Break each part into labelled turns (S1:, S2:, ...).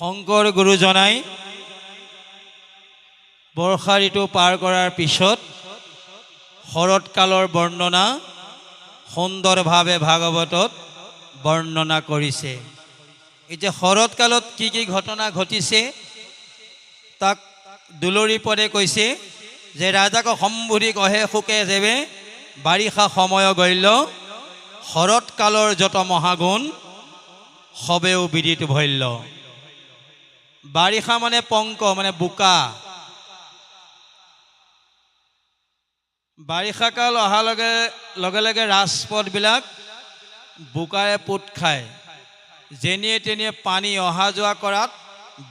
S1: শংকৰ গুৰুজনাই বৰ্ষা ঋতু পাৰ কৰাৰ পিছত শৰৎকালৰ বৰ্ণনা সুন্দৰভাৱে ভাগৱতত বৰ্ণনা কৰিছে। এতিয়া শৰৎকালত কি কি ঘটনা ঘটিছে তাক দুলৰী পদে কৈছে যে ৰাজাক সম্বোধি কহে সুকে যেবে বাৰিষা সময় গল্য শৰৎকালৰ যত মহাগুণ সবেও বিদিত ভল্য। বাৰিষা মানে পংক মানে বোকা। বাৰিষা কাল অহাৰ লগে লগে ৰাজপথবিলাক বোকাৰে পোত খায়। যেনিয়ে তেনিয়ে পানী অহা যোৱা কৰাত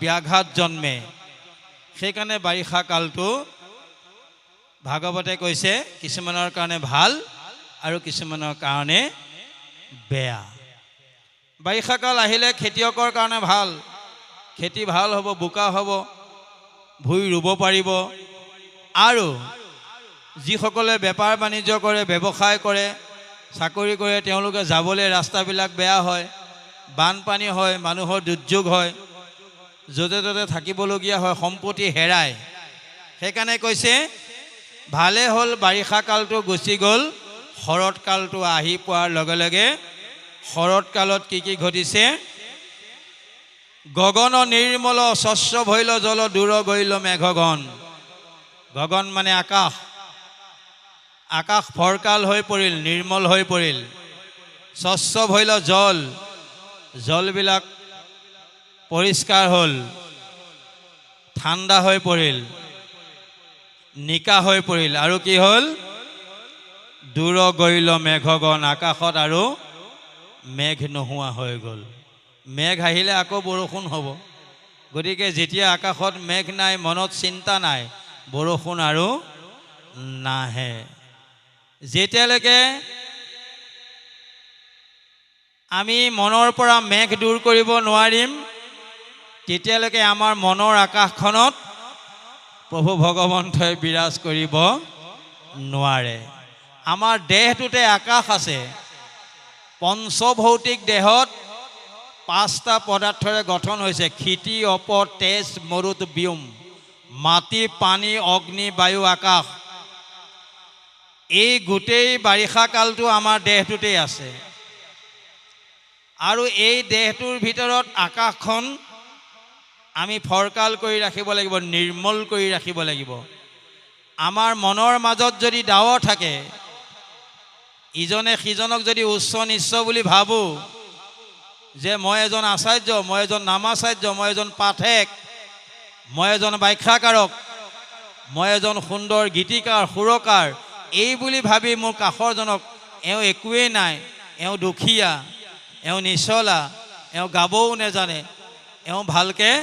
S1: ব্যাঘাত জন্মে। সেইকাৰণে বাৰিষা কালটো ভাগৱতে কৈছে কিছুমানৰ কাৰণে ভাল আৰু কিছুমানৰ কাৰণে বেয়া। বাৰিষা কাল আহিলে খেতিয়কৰ কাৰণে ভাল, খেতি ভাল হ'ব, বোকা হ'ব, ভূঁই ৰুব পাৰিব। আৰু যিসকলে বেপাৰ বাণিজ্য কৰে, ব্যৱসায় কৰে, চাকৰি কৰে, তেওঁলোকে যাবলৈ ৰাস্তাবিলাক বেয়া হয়, বানপানী হয়, মানুহৰ দুৰ্যোগ হয়, য'তে ত'তে থাকিবলগীয়া হয়, সম্পত্তি হেৰায়। সেইকাৰণে কৈছে ভালে হ'ল বাৰিষা কালটো গুচি গ'ল, শৰৎকালটো আহি পোৱাৰ লগে লগে শৰৎকালত কি কি ঘটিছে? গগন নিৰ্মল স্বচ্ছ ভৈল জল দূৰ গৈল মেঘগণ। গগন মানে আকাশ। আকাশ ফৰকাল হৈ পৰিল, নিৰ্মল হৈ পৰিল। স্বচ্ছ ভৈল জল, জলবিলাক পৰিষ্কাৰ হ'ল, ঠাণ্ডা হৈ পৰিল, নিকা হৈ পৰিল। আৰু কি হ'ল? দূৰ গৈল মেঘগণ, আকাশত আৰু মেঘ নোহোৱা হৈ গ'ল। মেঘ আহিলে আকৌ বৰষুণ হ'ব। গতিকে যেতিয়া আকাশত মেঘ নাই, মনত চিন্তা নাই, বৰষুণ আৰু নাহে। যেতিয়ালৈকে আমি মনৰ পৰা মেঘ দূৰ কৰিব নোৱাৰিম, তেতিয়ালৈকে আমাৰ মনৰ আকাশখনত প্ৰভু ভগৱন্তই বিৰাজ কৰিব নোৱাৰে। আমাৰ দেহটোতে আকাশ আছে। পঞ্চভৌতিক দেহত 5টা পদাৰ্থৰে গঠন হৈছে: ক্ষিতি, অপ, তেজ, মৰুত, ব্যোম। মাটি, পানী, অগ্নি, বায়ু, আকাশ। এই গোটেই বাৰিষা কালটো আমাৰ দেহটোতেই আছে। আৰু এই দেহটোৰ ভিতৰত আকাশখন আমি ফৰকাল কৰি ৰাখিব লাগিব, নিৰ্মল কৰি ৰাখিব লাগিব। আমাৰ মনৰ মাজত যদি ডাৱৰ থাকে, ইজনে সিজনক যদি উচ্চ নিচ্চ বুলি ভাবোঁ, যে মই এজন আচাৰ্য, মই এজন নামাচাৰ্য, মই এজন পাঠক, মই এজন ব্যাখ্যাকাৰক, মই এজন সুন্দৰ গীতিকাৰ, সুৰকাৰ, এই বুলি ভাবি মোৰ কাষৰজনক এওঁ একোৱেই নাই, এওঁ দুখীয়া, এওঁ নিচলা, এওঁ গাবও নেজানে, এওঁ ভালকৈ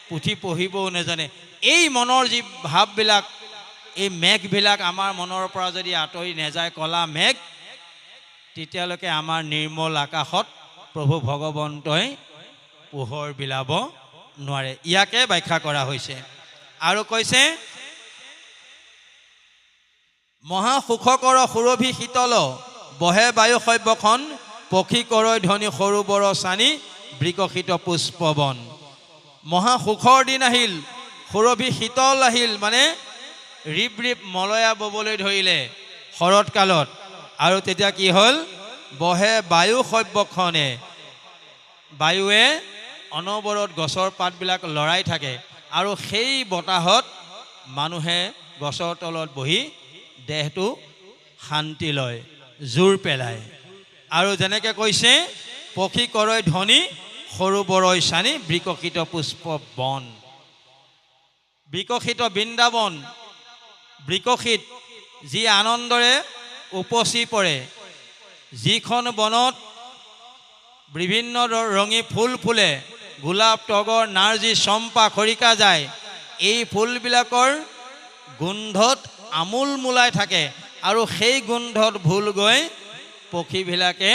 S1: পুথি পঢ়িবও নেজানে, এই মনৰ যি ভাৱবিলাক, এই মেঘবিলাক আমাৰ মনৰ পৰা যদি আঁতৰি নেযায়, কলা মেঘ, তেতিয়ালৈকে আমাৰ নিৰ্মল আকাশত প্ৰভু ভগৱন্তই পোহৰ বিলাব নোৱাৰে। ইয়াকে ব্যাখ্যা কৰা হৈছে। আৰু কৈছে মহা সুখকৰ সুৰভি শীতল বহে বায়ু সব্যখন পক্ষী কৰৈ ধ্বনি সৰু বৰ চানি বৃকশিত পুষ্পবন। মহা সুখৰ দিন আহিল, সুৰভি শীতল আহিল, মানে ৰিপ ৰিপ মলয়া ববলৈ ধৰিলে শৰৎকালত। আৰু তেতিয়া কি হ'ল? বহে বায়ু সব্যখনে, বায়ুৱে অনবৰত গছৰ পাতবিলাক লৰাই থাকে। আৰু সেই বতাহত মানুহে গছৰ তলত বহি দেহটো শান্তি লয়, জোৰ পেলায়। আৰু যেনেকৈ কৈছে পক্ষী কৰৈ ধ্বনি সৰু বৰৈ চানি বিকশিত পুষ্প বন। বিকশিত বৃন্দাবন, বিকশিত যি আনন্দৰে উপচি পৰে, যিখন বনত বিভিন্ন ৰঙী ফুল ফুলে, গোলাপ, তগৰ, নাৰ্জী, চম্পা, খৰিকা যায়, এই ফুলবিলাকৰ গোন্ধত আমোল মোলাই থাকে। আৰু সেই গোন্ধত ভুল গৈ পক্ষীবিলাকে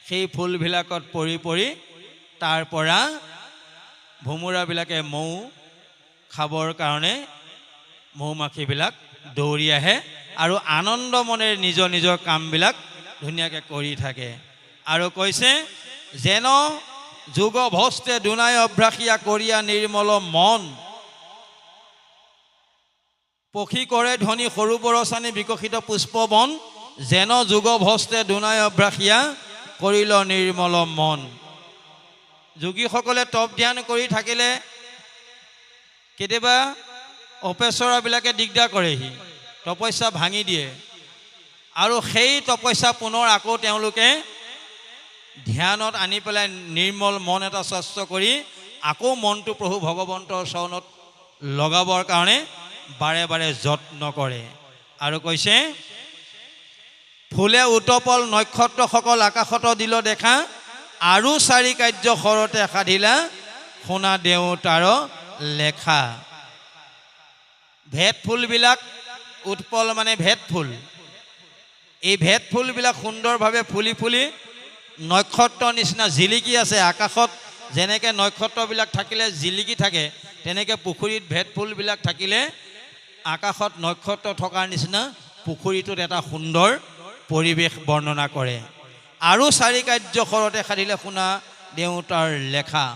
S1: সেই ফুলবিলাকত পৰি পৰি তাৰ পৰা ভোমোৰাবিলাকে মৌ খাবৰ কাৰণে মৌ মাখিবিলাক দৌৰি আহে আৰু আনন্দ মনেৰে নিজৰ নিজৰ কামবিলাক ধুনীয়াকৈ কৰি থাকে। আৰু কৈছে যেন যুগ ভস্তে দুনাই অভ্যাসিয়া কৰিয়া নিৰ্মল মন পক্ষী কৰে ধ্বনি সৰু বৰচানী বিকশিত পুষ্পবন যেন যুগ ভস্তে দুনাই অভ্যাসিয়া কৰিল নিৰ্মল মন। যোগীসকলে তপ ধ্যান কৰি থাকিলে কেতিয়াবা অপেশ্বৰাবিলাকে দিগদাৰ কৰেহি, তপস্যা ভাঙি দিয়ে আৰু সেই তপস্যা পুনৰ আকৌ তেওঁলোকে ধ্যানত আনি পেলাই নিৰ্মল মন এটা স্বচ্ছ কৰি আকৌ মনটো প্ৰভু ভগৱন্তৰ চৰণত লগাবৰ কাৰণে বাৰে বাৰে যত্ন কৰে। আৰু কৈছে ফুলে উতপল নক্ষত্ৰসকল আকাশত দিল দেখা আৰু চাৰি কাৰ্য সৰতে সাধিলা শুনা দেউতাৰ লেখা। ভেট ফুলবিলাক উৎপল মানে ভেট ফুল, এই ভেট ফুলবিলাক সুন্দৰভাৱে ফুলি ফুলি নক্ষত্ৰৰ নিচিনা জিলিকি আছে। আকাশত যেনেকৈ নক্ষত্ৰবিলাক থাকিলে জিলিকি থাকে তেনেকৈ পুখুৰীত ভেট ফুলবিলাক থাকিলে আকাশত নক্ষত্ৰ থকাৰ নিচিনা পুখুৰীটোত এটা সুন্দৰ পৰিৱেশ বৰ্ণনা কৰে। আৰু চাৰি কাৰ্য শৰতে সাধিলে শুনা দেউতাৰ লেখা।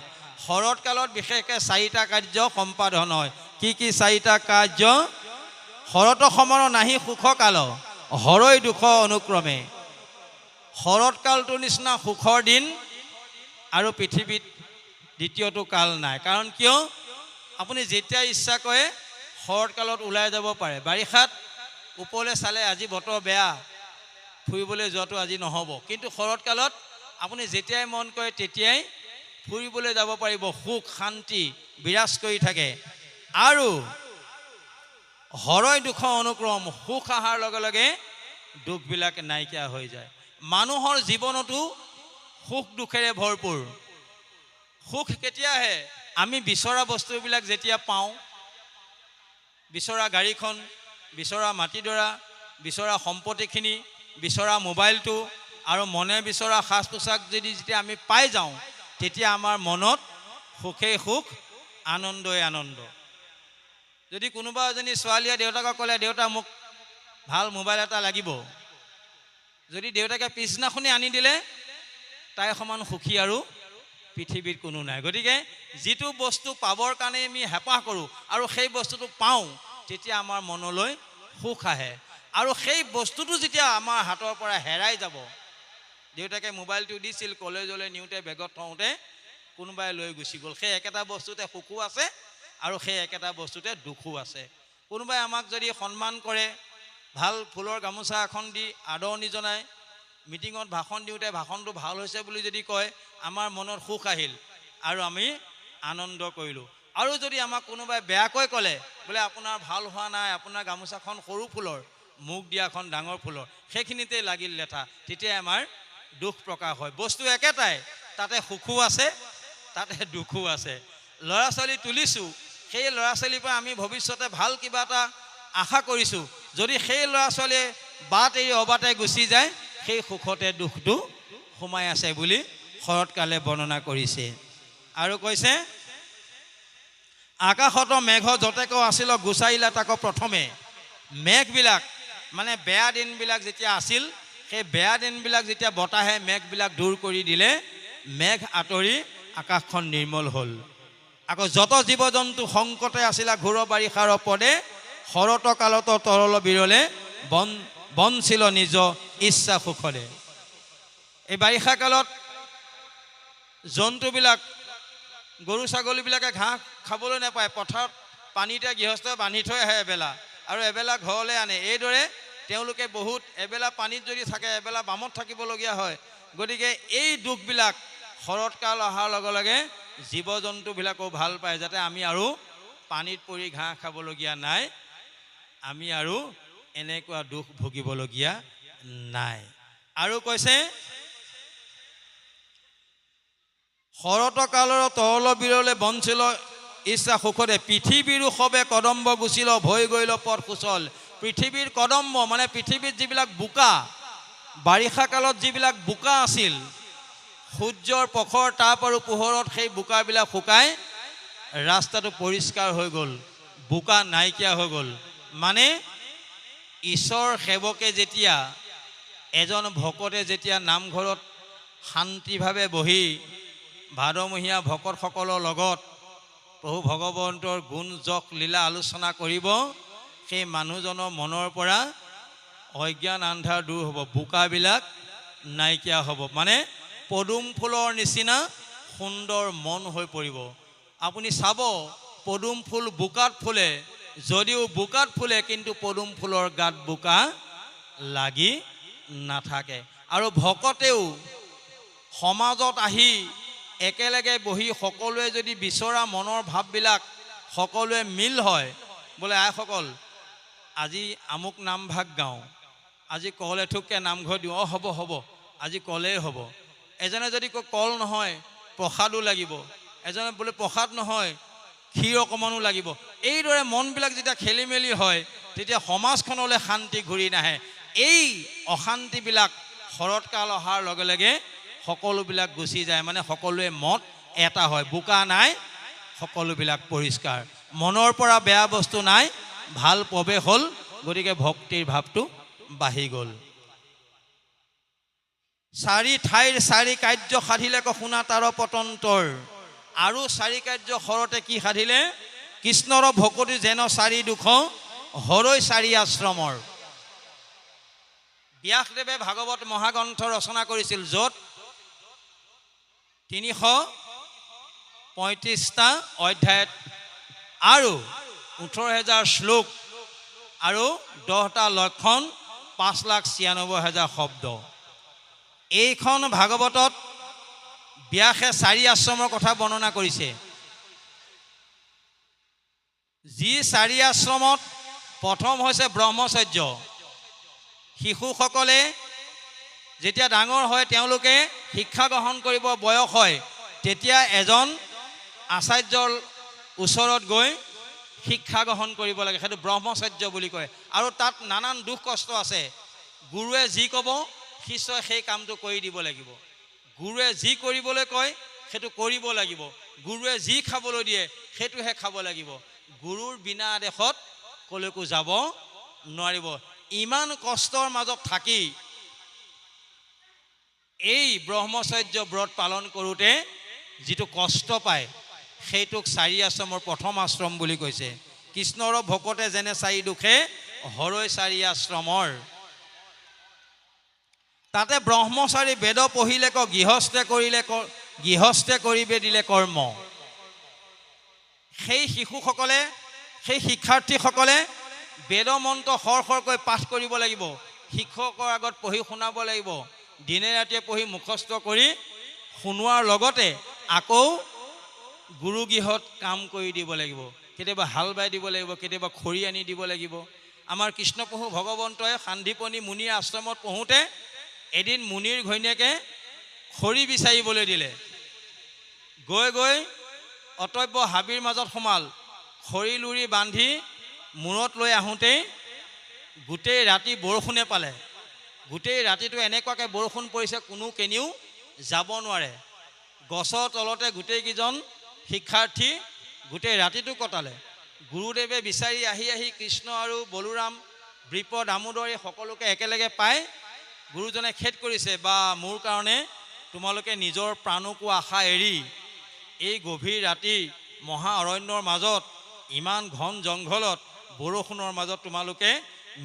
S1: শৰৎকালত বিশেষকৈ চাৰিটা কাৰ্য সম্পাদন হয়। কি কি চাৰিটা কাৰ্য? শৰৎ সমান নাহি সুখ কাল হৰৈ দুখ অনুক্ৰমে। শৰৎকালটোৰ নিচিনা সুখৰ দিন আৰু পৃথিৱীত দ্বিতীয়টো কাল নাই। কাৰণ কিয়? আপুনি যেতিয়া ইচ্ছা কৰে শৰৎকালত ওলাই যাব পাৰে। বাৰিষাত ওপৰলৈ চালে আজি বতৰ বেয়া, ফুৰিবলৈ যোৱাটো আজি নহ'ব, কিন্তু শৰৎকালত আপুনি যেতিয়াই মন কৰে তেতিয়াই ফুৰিবলৈ যাব পাৰিব। সুখ শান্তি বিৰাজ কৰি থাকে। আৰু হৰৈ দুখ অনুক্ৰম, সুখ অহাৰ লগে লগে দুখবিলাক নাইকিয়া হৈ যায়। মানুহৰ জীৱনতো সুখ দুখেৰে ভৰপূৰ। সুখ কেতিয়া আহে? আমি বিচৰা বস্তুবিলাক যেতিয়া পাওঁ, বিচৰা গাড়ীখন, বিচৰা মাটিডৰা, বিচৰা সম্পত্তিখিনি, বিচৰা মোবাইলটো আৰু মনে বিচৰা সাজ পোছাক যদি যেতিয়া আমি পাই যাওঁ তেতিয়া আমাৰ মনত সুখেই সুখ, আনন্দই আনন্দ। যদি কোনোবা এজনী ছোৱালীয়ে দেউতাকক ক'লে দেউতা মোক ভাল মোবাইল এটা লাগিব, যদি দেউতাকে পিছদিনাখনি আনি দিলে তাইৰ সমান সুখী আৰু পৃথিৱীত কোনো নাই। গতিকে যিটো বস্তু পাবৰ কাৰণে আমি হেঁপাহ কৰোঁ আৰু সেই বস্তুটো পাওঁ তেতিয়া আমাৰ মনলৈ সুখ আহে। আৰু সেই বস্তুটো যেতিয়া আমাৰ হাতৰ পৰা হেৰাই যাব, দেউতাকে মোবাইলটো দিছিল কলেজলৈ নিওঁতে বেগত থওঁতে কোনোবাই লৈ গুচি গ'ল, সেই একেটা বস্তুতে সুখো আছে আৰু সেই একেটা বস্তুতে দুখো আছে। কোনোবাই আমাক যদি সন্মান কৰে, ভাল ফুলৰ গামোচা এখন দি আদৰণি জনায়, মিটিঙত ভাষণ দিওঁতে ভাষণটো ভাল হৈছে বুলি যদি কয় আমাৰ মনত সুখ আহিল আৰু আমি আনন্দ কৰিলোঁ। আৰু যদি আমাক কোনোবাই বেয়াকৈ ক'লে, বোলে আপোনাৰ ভাল হোৱা নাই, আপোনাৰ গামোচাখন সৰু ফুলৰ, মোক দিয়াখন ডাঙৰ ফুলৰ, সেইখিনিতে লাগিল লেঠা, তেতিয়াই আমাৰ দুখ প্ৰকাশ হয়। বস্তু একেটাই, তাতে সুখো আছে তাতে দুখো আছে। ল'ৰা ছোৱালী তুলিছোঁ, সেই ল'ৰা ছোৱালীৰ পৰা আমি ভৱিষ্যতে ভাল কিবা এটা আশা কৰিছোঁ। যদি সেই ল'ৰা ছোৱালীয়ে বাট এৰি অবাটে গুচি যায়, সেই সুখতে দুখটো সোমাই আছে বুলি শৰৎকালে বৰ্ণনা কৰিছে। আৰু কৈছে আকাশত মেঘ যতেক আছিল গুচাইলা তাক প্ৰথমে। মেঘবিলাক মানে বেয়া দিনবিলাক যেতিয়া আছিল, সেই বেয়া দিনবিলাক যেতিয়া বতাহে মেঘবিলাক দূৰ কৰি দিলে, মেঘ আঁতৰি আকাশখন নিৰ্মল হ'ল। আকৌ যত জীৱ জন্তু সংকটে আছিলা ঘোৰ বাৰিষাৰ পদে, শৰৎ কালত তৰল বিৰলে বঞ্চিল নিজ ইচ্ছা সুখৰে। এই বাৰিষা কালত জন্তুবিলাক, গৰু ছাগলীবিলাকে ঘাঁহ খাবলৈ নাপায়, পথাৰত পানীতে গৃহস্থই বান্ধি থৈ আহে এবেলা আৰু এবেলা ঘৰলৈ আনে। এইদৰে তেওঁলোকে বহুত এবেলা পানীত যদি থাকে এবেলা বামত থাকিবলগীয়া হয়। গতিকে এই দুখবিলাক শৰৎকাল অহাৰ লগে লগে জীৱ জন্তুবিলাকো ভাল পায়, যাতে আমি আৰু পানীত পৰি ঘাঁহ খাবলগীয়া নাই, আমি আৰু এনেকুৱা দুখ ভুগিবলগীয়া নাই। আৰু কৈছে শৰৎ কালৰ তৰল বিৰলে বঞ্চিল ইচ্ছা সুখৰে, পৃথিৱীৰো সবে কদম্ব গুচিল ভৈ গৈল পথ সুচল। পৃথিৱীৰ কদম্ব মানে পৃথিৱীত যিবিলাক বোকা, বাৰিষা কালত যিবিলাক বোকা আছিল, সূৰ্যৰ প্ৰখৰ তাপ আৰু পোহৰত সেই বোকাবিলাক শুকাই ৰাস্তাটো পৰিষ্কাৰ হৈ গ'ল, বোকা নাইকিয়া হৈ গ'ল। মানে ঈশ্বৰ সেৱকে যেতিয়া, এজন ভকতে যেতিয়া নামঘৰত শান্তিভাৱে বহি ভাদমহীয়া ভকতসকলৰ লগত প্ৰভু ভগৱন্তৰ গুণ যশ লীলা আলোচনা কৰিব, সেই মানুহজনৰ মনৰ পৰা অজ্ঞান আন্ধাৰ দূৰ হ'ব, বোকাবিলাক নাইকিয়া হ'ব, মানে পদুম ফুলৰ নিচিনা সুন্দৰ মন হৈ পৰিব। আপুনি চাব পদুম ফুল বোকাত ফুলে, যদিও বোকাত ফুলে কিন্তু পদুম ফুলৰ গাত বোকা লাগি নাথাকে। আৰু ভকতেও সমাজত আহি একেলগে বহি সকলোৱে যদি বিচৰা মনৰ ভাৱবিলাক সকলোৱে মিল হয়, বোলে আইসকল আজি আমুক নামভাগ গাওঁ, আজি কল এঠুককৈ নামঘৰ দিওঁ, অঁ হ'ব হ'ব আজি কলেই হ'ব। এজনে যদি কল নহয় প্ৰসাদো লাগিব, এজনে বোলে প্ৰসাদ নহয় ক্ষীৰ অকণমানো লাগিব। এইদৰে মনবিলাক যেতিয়া খেলি মেলি হয় তেতিয়া সমাজখনলৈ শান্তি ঘূৰি নাহে। এই অশান্তিবিলাক শৰৎকাল অহাৰ লগে লগে সকলোবিলাক গুচি যায়, মানে সকলোৱে মত এটা হয়, বোকা নাই, সকলোবিলাক পৰিষ্কাৰ, মনৰ পৰা বেয়া বস্তু নাই, ভাল প্ৰৱেশ হ'ল, গতিকে ভক্তিৰ ভাৱটো বাঢ়ি গ'ল। চাৰি ঠাইৰ চাৰি কাৰ্য সাধিলে শুনা তাৰ পতন্তৰ। আৰু চাৰি কাৰ্য শৰতে কি সাধিলে? কৃষ্ণৰ ভকতি যেন চাৰি দুখ হৰৈ চাৰি আশ্ৰমৰ। ব্যাসদেৱে ভাগৱত মহাগ্ৰন্থ ৰচনা কৰিছিল, য'ত 335টা অধ্যায়ত আৰু 18,000 শ্লোক আৰু 10টা লক্ষণ 5,96,000 শব্দ। এইখন ভাগৱতত ব্যাসে চাৰি আশ্ৰমৰ কথা বৰ্ণনা কৰিছে। যি চাৰি আশ্ৰমত প্ৰথম হৈছে ব্ৰহ্মচৰ্য। শিশুসকলে যেতিয়া ডাঙৰ হয়, তেওঁলোকে শিক্ষা গ্ৰহণ কৰিব বয়স হয়, তেতিয়া এজন আচাৰ্যৰ ওচৰত গৈ শিক্ষা গ্ৰহণ কৰিব লাগে, সেইটো ব্ৰহ্মচৰ্য বুলি কয়। আৰু তাত নানান দুখ কষ্ট আছে। গুৰুৱে যি ক'ব শিষ্যই সেই কামটো কৰি দিব লাগিব। গুৰুৱে যি কৰিবলৈ কয় সেইটো কৰিব লাগিব। গুৰুৱে যি খাবলৈ দিয়ে সেইটোহে খাব লাগিব। গুৰুৰ বিনা আদেশত কলৈকো যাব নোৱাৰিব। ইমান কষ্টৰ মাজত থাকি এই ব্ৰহ্মচৰ্য ব্ৰত পালন কৰোঁতে যিটো কষ্ট পায় সেইটোক চাৰি আশ্ৰমৰ প্ৰথম আশ্ৰম বুলি কৈছে। কৃষ্ণৰ ভকতে যেনে চাৰি দুখে হৰৈ চাৰি আশ্ৰমৰ। তাতে ব্ৰহ্মচাৰী বেদ পঢ়িলে গৃহস্থে কৰিবে দিলে কৰ্ম। সেই শিশুসকলে, সেই শিক্ষাৰ্থীসকলে বেদ মন্ত্ৰ সৰকৈ পাঠ কৰিব লাগিব, শিক্ষকৰ আগত পঢ়ি শুনাব লাগিব, দিনে ৰাতিয়ে পঢ়ি মুখস্থ কৰি শুনোৱাৰ লগতে আকৌ গুৰুগৃহত কাম কৰি দিব লাগিব। কেতিয়াবা হাল বাই দিব লাগিব, কেতিয়াবা খৰি আনি দিব লাগিব। আমাৰ কৃষ্ণপ্ৰভু ভগৱন্তই সান্দিপনী মুনিৰ আশ্ৰমত পঢ়োঁতে এদিন মুনিৰ ঘৈণীয়েকে খৰি বিচাৰিবলৈ দিলে। গৈ গৈ অতব্য হাবিৰ মাজত সোমাল, খৰি লুৰি বান্ধি মূৰত লৈ আহোঁতেই গোটেই ৰাতি বৰষুণে পালে। গোটেই ৰাতিটো এনেকুৱাকৈ বৰষুণ পৰিছে, কোনো কেনিও যাব নোৱাৰে। গছৰ তলতে গোটেইকেইজন শিক্ষাৰ্থী গোটেই ৰাতিটো কটালে। গুৰুদেৱে বিচাৰি আহি আহি কৃষ্ণ আৰু বলোৰাম, বৃপ, দামোদৰ এই সকলোকে একেলগে পাই গুৰুজনে খেদ কৰিছে, বা মোৰ কাৰণে তোমালোকে নিজৰ প্ৰাণকো আশা এৰি এই গভীৰ ৰাতি মহা অৰণ্যৰ মাজত, ইমান ঘন জংঘলত, বৰষুণৰ মাজত তোমালোকে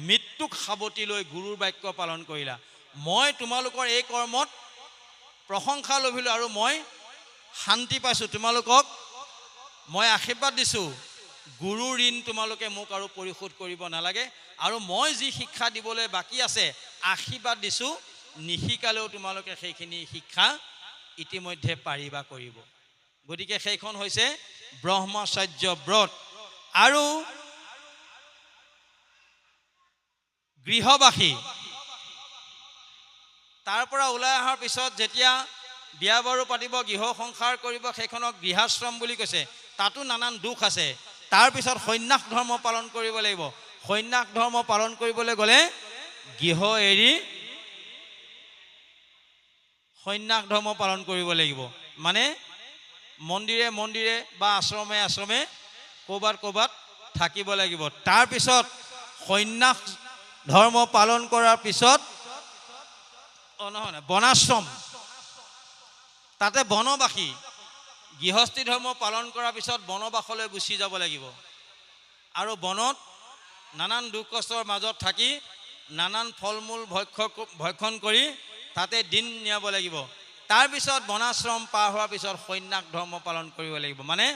S1: মৃত্যুক সাৱটি লৈ গুৰুৰ বাক্য পালন কৰিলা। মই তোমালোকৰ এই কৰ্মত প্ৰশংসা লভিলোঁ আৰু মই শান্তি পাইছোঁ। তোমালোকক মই আশীৰ্বাদ দিছোঁ, গুৰু ঋণ তোমালোকে মোক আৰু পৰিশোধ কৰিব নালাগে। আৰু মই যি শিক্ষা দিবলৈ বাকী আছে আশীৰ্বাদ দিছোঁ, নিশিকালেও তোমালোকে সেইখিনি শিক্ষা ইতিমধ্যে পাৰিবা কৰিব। গতিকে সেইখন হৈছে ব্ৰহ্মচৰ্য ব্ৰত। আৰু গৃহবাসী তাৰ পৰা ওলাই অহাৰ পিছত যেতিয়া বিয়া বাৰু পাতিব, গৃহ সংসাৰ কৰিব, সেইখনক গৃহাশ্ৰম বুলি কৈছে। তাতো নানান দুখ আছে। তাৰপিছত সন্ন্যাস ধৰ্ম পালন কৰিব লাগিব। সন্ন্যাস ধৰ্ম পালন কৰিবলৈ গ'লে গৃহ এৰি সন্ন্যাস ধৰ্ম পালন কৰিব লাগিব। মানে মন্দিৰে মন্দিৰে বা আশ্ৰমে আশ্ৰমে ক'ৰবাত ক'ৰবাত থাকিব লাগিব। তাৰপিছত সন্ন্যাস ধৰ্ম পালন কৰাৰ পিছত নহয় বনাশ্ৰম, তাতে বনবাসী গৃহস্থী ধৰ্ম পালন কৰাৰ পিছত বনবাসলৈ গুচি যাব লাগিব আৰু বনত নানান দুখ কষ্টৰ মাজত থাকি নানান ফল মূল ভক্ষণ কৰি তাতে দিন নিয়াব লাগিব। তাৰপিছত বনাশ্ৰম পাৰ হোৱাৰ পিছত সন্ন্যাস ধৰ্ম পালন কৰিব লাগিব। মানে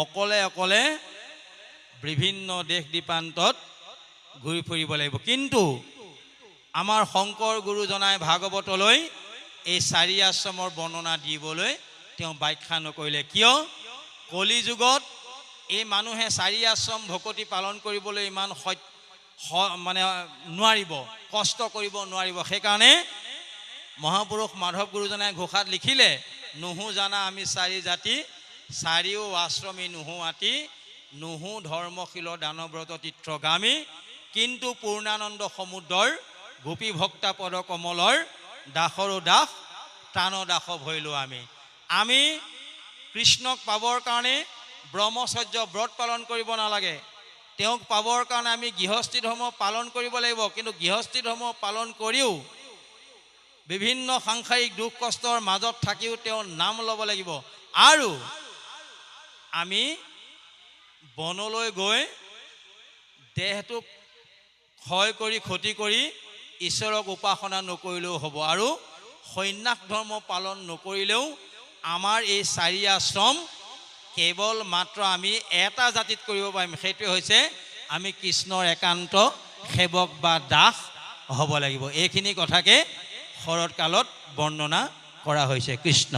S1: অকলে অকলে বিভিন্ন দেশ দ্বীপান্তত ঘূৰি ফুৰিব লাগিব। কিন্তু আমাৰ শংকৰ গুৰুজনাই ভাগৱতলৈ এই চাৰি আশ্ৰমৰ বৰ্ণনা দিবলৈ তেওঁ ব্যাখ্যা নকৰিলে। কিয়? কলি যুগত এই মানুহে চাৰি আশ্ৰম ভকতি পালন কৰিবলৈ ইমান মানে নোৱাৰিব, কষ্ট কৰিব নোৱাৰিব। সেইকাৰণে মহাপুৰুষ মাধৱ গুৰুজনাই ঘোষাত লিখিলে, নুহু জানা আমি চাৰি জাতি, চাৰিও আশ্ৰমী নুহু আতি, নুহু ধৰ্মশীল দানব্ৰত তীৰ্থগামী, কিন্তু পূৰ্ণানন্দ সমুদ্ৰৰ গোপী ভক্তা পদ কমলৰ দাসৰো দাস প্ৰাণ দাস ভৈলো আমি। আমি কৃষ্ণক পাবৰ কাৰণে ব্ৰহ্মচৰ্য ব্ৰত পালন কৰিব নালাগে। তেওঁক পাবৰ কাৰণে আমি গৃহস্থী ধৰ্ম পালন কৰিব লাগিব। কিন্তু গৃহস্থী ধৰ্ম পালন কৰিও বিভিন্ন সাংসাৰিক দুখ কষ্টৰ মাজত থাকিও তেওঁৰ নাম ল'ব লাগিব। আৰু আমি বনলৈ গৈ দেহটোক ক্ষয় কৰি ক্ষতি কৰি ঈশ্বৰক উপাসনা নকৰিলেও হ'ব। আৰু সন্ন্যাস ধৰ্ম পালন নকৰিলেও আমাৰ এই চাৰি আশ্ৰম কেৱল মাত্ৰ আমি এটা জাতিত কৰিব পাৰিম, সেইটোৱে হৈছে আমি কৃষ্ণৰ একান্ত সেৱক বা দাস হ'ব লাগিব। এইখিনি কথাকে শৰৎকালত বৰ্ণনা কৰা হৈছে। কৃষ্ণ